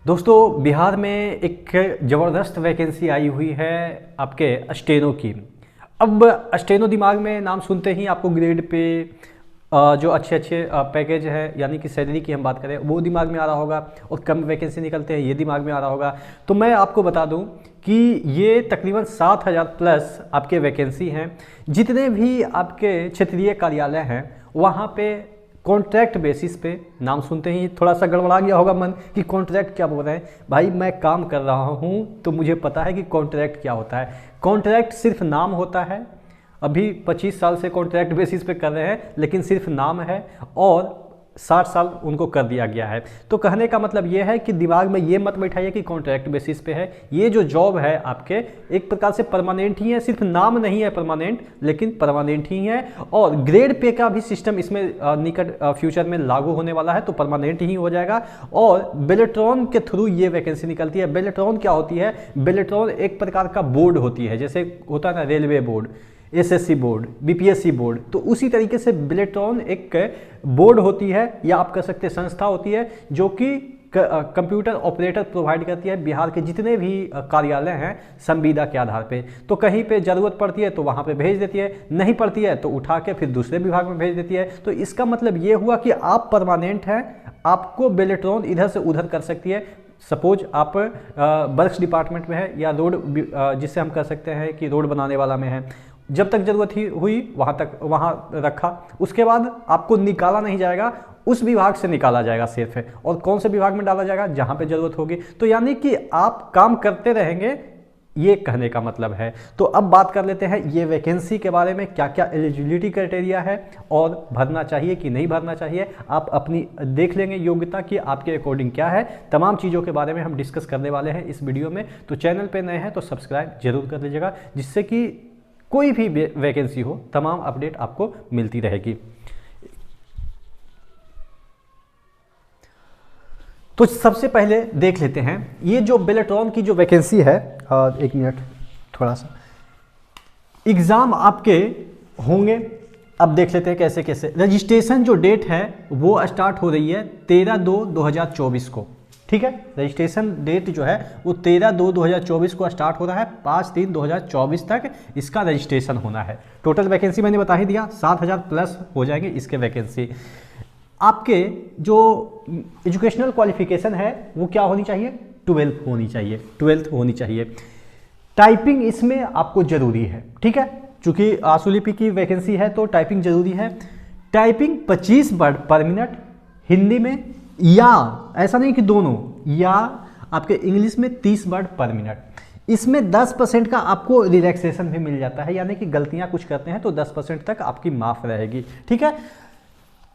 दोस्तों बिहार में एक ज़बरदस्त वैकेंसी आई हुई है आपके स्टेनो की। अब स्टेनो दिमाग में नाम सुनते ही आपको ग्रेड पे जो अच्छे अच्छे पैकेज है यानी कि सैलरी की हम बात करें वो दिमाग में आ रहा होगा और कम वैकेंसी निकलते हैं ये दिमाग में आ रहा होगा। तो मैं आपको बता दूं कि ये तकरीबन 7,000 प्लस आपके वैकेंसी हैं। जितने भी आपके क्षेत्रीय कार्यालय हैं वहाँ पे कॉन्ट्रैक्ट बेसिस पे, नाम सुनते ही थोड़ा सा गड़बड़ा गया होगा मन कि कॉन्ट्रैक्ट क्या बोल रहे हैं भाई। मैं काम कर रहा हूँ तो मुझे पता है कि कॉन्ट्रैक्ट क्या होता है। कॉन्ट्रैक्ट सिर्फ नाम होता है। अभी 25 साल से कॉन्ट्रैक्ट बेसिस पे कर रहे हैं लेकिन सिर्फ नाम है और 60 साल उनको कर दिया गया है। तो कहने का मतलब ये है कि दिमाग में ये मत बैठाइए कि कॉन्ट्रैक्ट बेसिस पे है। ये जो जॉब है आपके एक प्रकार से परमानेंट ही है, सिर्फ नाम नहीं है परमानेंट लेकिन परमानेंट ही है। और ग्रेड पे का भी सिस्टम इसमें निकट फ्यूचर में लागू होने वाला है तो परमानेंट ही हो जाएगा। और बेलेट्रॉन के थ्रू ये वैकेंसी निकलती है। बेलेट्रॉन क्या होती है? बेलेट्रॉन एक प्रकार का बोर्ड होती है, जैसे होता है ना railway board, SSC board, BPSC board, तो उसी तरीके से बेलेट्रॉन एक बोर्ड होती है या आप कह सकते हैं संस्था होती है जो कि कंप्यूटर ऑपरेटर प्रोवाइड करती है बिहार के जितने भी कार्यालय हैं संविदा के आधार पे। तो कहीं पे ज़रूरत पड़ती है तो वहाँ पे भेज देती है, नहीं पड़ती है तो उठा के फिर दूसरे विभाग में भेज देती है। तो इसका मतलब ये हुआ कि आप परमानेंट हैं, आपको बेलेट्रॉन इधर से उधर कर सकती है। सपोज आप वर्क्स डिपार्टमेंट में है या रोड जिससे हम कह सकते हैं कि रोड बनाने वाला में है, जब तक जरूरत ही हुई वहाँ तक वहाँ रखा, उसके बाद आपको निकाला नहीं जाएगा, उस विभाग से निकाला जाएगा सिर्फ है। और कौन से विभाग में डाला जाएगा? जहाँ पे ज़रूरत होगी। तो यानी कि आप काम करते रहेंगे, ये कहने का मतलब है। तो अब बात कर लेते हैं ये वैकेंसी के बारे में, क्या क्या एलिजिबिलिटी क्राइटेरिया है और भरना चाहिए कि नहीं भरना चाहिए। आप अपनी देख लेंगे योग्यता कि आपके अकॉर्डिंग क्या है। तमाम चीज़ों के बारे में हम डिस्कस करने वाले हैं इस वीडियो में। तो चैनल पर नए हैं तो सब्सक्राइब जरूर कर लीजिएगा, जिससे कि कोई भी वैकेंसी हो तमाम अपडेट आपको मिलती रहेगी। तो सबसे पहले देख लेते हैं ये जो बेलेट्रॉन की जो वैकेंसी है। एक मिनट, थोड़ा सा एग्ज़ाम आपके होंगे। अब देख लेते हैं कैसे कैसे। रजिस्ट्रेशन जो डेट है वो स्टार्ट हो रही है 13/2/2024 को, ठीक है। रजिस्ट्रेशन डेट जो है वो 13/2/2024 को स्टार्ट हो रहा है। 5/3/2024 तक इसका रजिस्ट्रेशन होना है। टोटल वैकेंसी मैंने बता ही दिया, 7,000 प्लस हो जाएंगे इसके वैकेंसी। आपके जो एजुकेशनल क्वालिफिकेशन है वो क्या होनी चाहिए? 12th होनी चाहिए, 12th होनी चाहिए। टाइपिंग इसमें आपको ज़रूरी है, ठीक है। चूँकि आशुलिपि की वैकेंसी है तो टाइपिंग ज़रूरी है। टाइपिंग 25 वर्ड पर मिनट हिंदी में, या ऐसा नहीं कि दोनों, या आपके इंग्लिश में 30 वर्ड पर मिनट। इसमें 10% का आपको रिलैक्सेशन भी मिल जाता है, यानी कि गलतियां कुछ करते हैं तो 10% तक आपकी माफ़ रहेगी, ठीक है।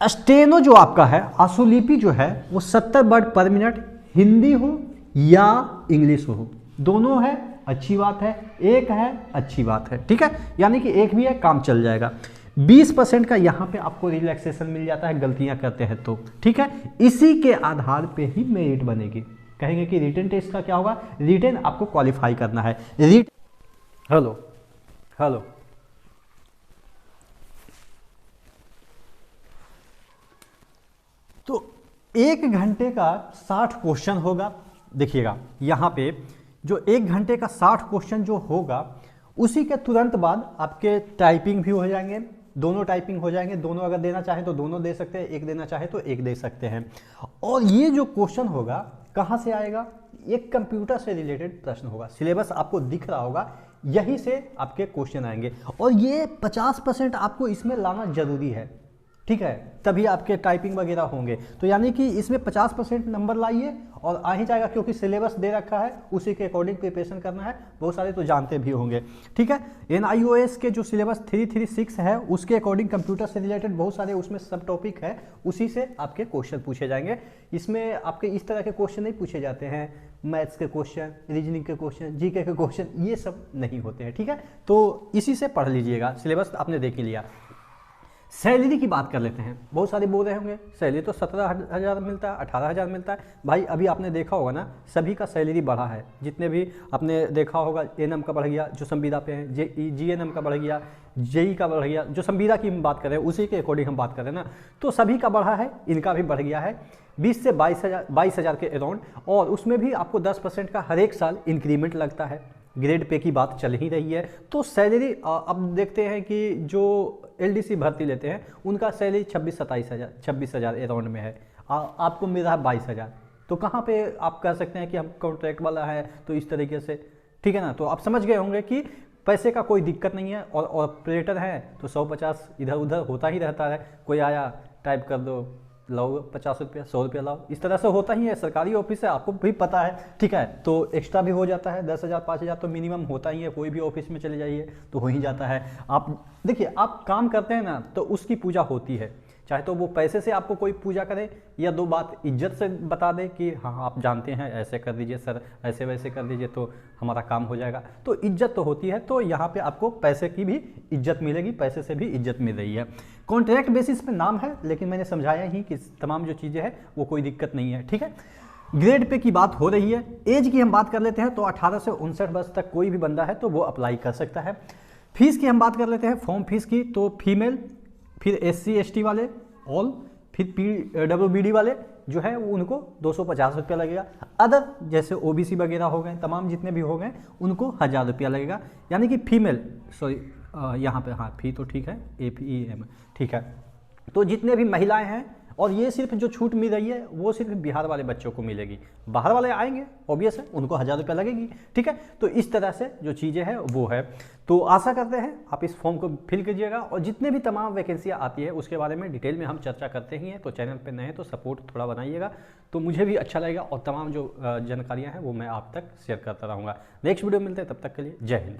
स्टेनो जो आपका है, आशुलिपि जो है वो 70 वर्ड पर मिनट, हिंदी हो या इंग्लिश हो, दोनों है अच्छी बात है, एक है अच्छी बात है, ठीक है। यानी कि एक भी है काम चल जाएगा। 20% का यहाँ पे आपको रिलैक्सेशन मिल जाता है गलतियाँ करते हैं तो, ठीक है। इसी के आधार पे ही मेरिट बनेगी। कहेंगे कि रिटन टेस्ट का क्या होगा? रिटन आपको क्वालिफाई करना है। हेलो हेलो तो 1 घंटे का 60 क्वेश्चन होगा। देखिएगा यहाँ पे जो 1 घंटे का 60 क्वेश्चन जो होगा उसी के तुरंत बाद आपके टाइपिंग भी हो जाएंगे, दोनों टाइपिंग हो जाएंगे। दोनों अगर देना चाहें तो दोनों दे सकते हैं, एक देना चाहे तो एक दे सकते हैं। और ये जो क्वेश्चन होगा कहाँ से आएगा? एक कंप्यूटर से रिलेटेड प्रश्न होगा। सिलेबस आपको दिख रहा होगा, यहीं से आपके क्वेश्चन आएंगे। और ये 50% आपको इसमें लाना जरूरी है, ठीक है, तभी आपके टाइपिंग वगैरह होंगे। तो यानी कि इसमें 50% नंबर लाइए और आ ही जाएगा, क्योंकि सिलेबस दे रखा है उसी के अकॉर्डिंग प्रिपरेशन करना है। बहुत सारे तो जानते भी होंगे, ठीक है। NIOS के जो सिलेबस 336 है उसके अकॉर्डिंग कंप्यूटर से रिलेटेड बहुत सारे उसमें सब टॉपिक है, उसी से आपके क्वेश्चन पूछे जाएंगे। इसमें आपके इस तरह के क्वेश्चन नहीं पूछे जाते हैं, मैथ्स के क्वेश्चन, रीजनिंग के क्वेश्चन, जीके के क्वेश्चन, ये सब नहीं होते हैं, ठीक है। तो इसी से पढ़ लीजिएगा, सिलेबस आपने देख ही लिया। सैलरी की बात कर लेते हैं। बहुत सारे बोल रहे होंगे सैलरी तो 17,000 मिलता है, 18,000 मिलता है। भाई अभी आपने देखा होगा ना, सभी का सैलरी बढ़ा है। जितने भी आपने देखा होगा, एएनएम का बढ़ गया जो संविदा पे हैं, जीएनएम का बढ़ गया, जेई का बढ़ गया, जो संविदा की हम बात कर रहे हैं उसी के अकॉर्डिंग हम बात कर रहे हैं ना, तो सभी का बढ़ा है, इनका भी बढ़ गया है 20 से 22,000 के अराउंड। और उसमें भी आपको 10% का हर एक साल इंक्रीमेंट लगता है। ग्रेड पे की बात चल ही रही है, तो सैलरी अब देखते हैं कि जो एलडीसी भर्ती लेते हैं उनका सैलरी 26,000 अराउंड में है। आपको मिल रहा है 22,000। तो कहाँ पे आप कह सकते हैं कि हम कॉन्ट्रैक्ट वाला है तो इस तरीके से, ठीक है ना। तो आप समझ गए होंगे कि पैसे का कोई दिक्कत नहीं है। और ऑपरेटर है तो 150 इधर उधर होता ही रहता है। कोई आया टाइप कर दो, लाओ 50 रुपया, 100 रुपया लाओ, इस तरह से होता ही है। सरकारी ऑफिस है, आपको भी पता है, ठीक है। तो एक्स्ट्रा भी हो जाता है, 10,000 5,000 तो मिनिमम होता ही है। कोई भी ऑफिस में चले जाइए तो हो ही जाता है। आप देखिए, आप काम करते हैं ना तो उसकी पूजा होती है, चाहे तो वो पैसे से आपको कोई पूजा करे या दो बात इज्जत से बता दे कि हाँ आप जानते हैं, ऐसे कर दीजिए सर, ऐसे वैसे कर दीजिए तो हमारा काम हो जाएगा। तो इज्जत तो होती है। तो यहाँ पे आपको पैसे की भी इज्जत मिलेगी, पैसे से भी इज्जत मिल रही है। कॉन्ट्रैक्ट बेसिस पे नाम है, लेकिन मैंने समझाया ही कि तमाम जो चीज़ें हैं वो कोई दिक्कत नहीं है, ठीक है। ग्रेड पे की बात हो रही है। एज की हम बात कर लेते हैं तो 18 से 59 वर्ष तक कोई भी बंदा है तो वो अप्लाई कर सकता है। फीस की हम बात कर लेते हैं, फॉर्म फीस की। तो फीमेल, फिर SC ST वाले ऑल, फिर PWBD वाले जो है वो उनको 250 रुपया लगेगा। अदर जैसे OBC वगैरह हो गए, तमाम जितने भी हो गए उनको 1000 रुपया लगेगा। यानी कि फीमेल, सॉरी यहाँ पे हाँ फी तो ठीक है, APEM ठीक है। तो जितने भी महिलाएं हैं, और ये सिर्फ जो छूट मिल रही है वो सिर्फ बिहार वाले बच्चों को मिलेगी। बाहर वाले आएंगे ऑब्वियस है, उनको 1000 रुपया लगेगी, ठीक है। तो इस तरह से जो चीज़ें हैं वो है। तो आशा करते हैं आप इस फॉर्म को फिल कीजिएगा, और जितने भी तमाम वैकेंसियाँ आती है उसके बारे में डिटेल में हम चर्चा करते ही हैं। तो चैनल पर नए हैं तो सपोर्ट थोड़ा बनाइएगा, तो मुझे भी अच्छा लगेगा। और तमाम जो जानकारियाँ हैं वो मैं आप तक शेयर करता रहूँगा। नेक्स्ट वीडियो मिलते हैं, तब तक के लिए जय हिंद।